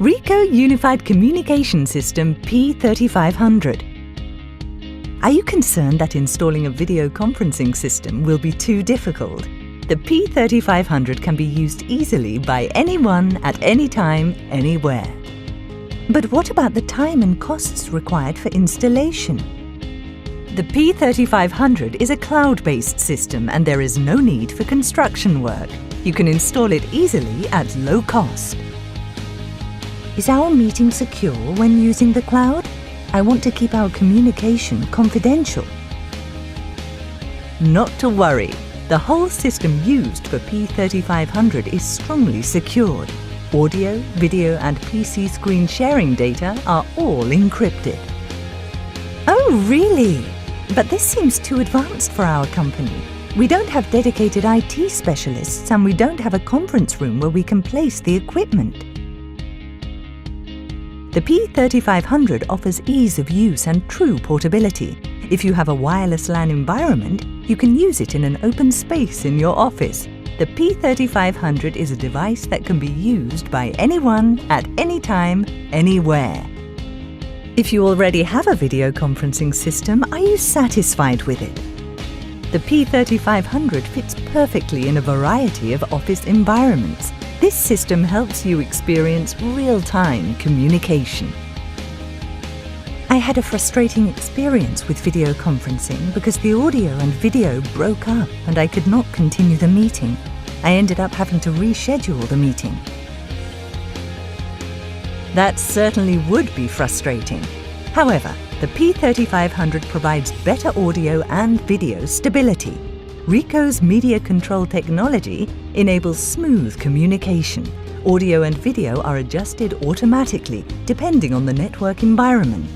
Ricoh Unified Communication System P3500. Are you concerned that installing a video conferencing system will be too difficult? The P3500 can be used easily by anyone at any time, anywhere. But what about the time and costs required for installation? The P3500 is a cloud-based system and there is no need for construction work. You can install it easily at low cost. Is our meeting secure when using the cloud? I want to keep our communication confidential. Not to worry. The whole system used for P3500 is strongly secured. Audio, video and PC screen sharing data are all encrypted. Oh, really? But this seems too advanced for our company. We don't have dedicated IT specialists and we don't have a conference room where we can place the equipment. The P3500 offers ease of use and true portability. If you have a wireless LAN environment, you can use it in an open space in your office. The P3500 is a device that can be used by anyone at any time, anywhere. If you already have a video conferencing system, are you satisfied with it? The P3500 fits perfectly in a variety of office environments. This system helps you experience real-time communication. I had a frustrating experience with video conferencing because the audio and video broke up and I could not continue the meeting. I ended up having to reschedule the meeting. That certainly would be frustrating. However, the P3500 provides better audio and video stability. Ricoh's media control technology enables smooth communication. Audio and video are adjusted automatically depending on the network environment.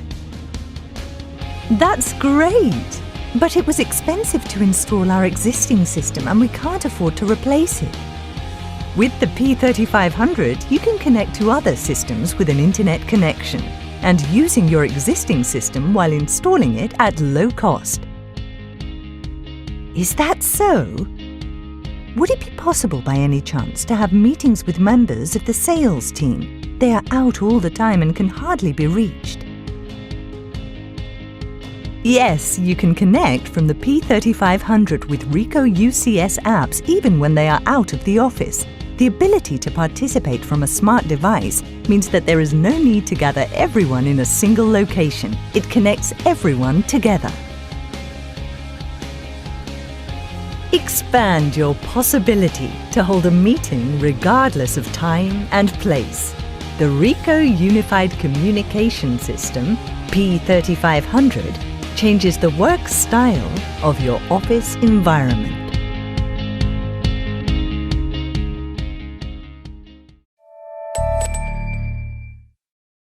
That's great! But it was expensive to install our existing system and we can't afford to replace it. With the P3500, you can connect to other systems with an internet connection and using your existing system while installing it at low cost. Is that so? Would it be possible by any chance to have meetings with members of the sales team? They are out all the time and can hardly be reached. Yes, you can connect from the P3500 with Ricoh UCS apps even when they are out of the office. The ability to participate from a smart device means that there is no need to gather everyone in a single location. It connects everyone together. Expand your possibility to hold a meeting regardless of time and place. The Ricoh Unified Communication System, P3500, changes the work style of your office environment.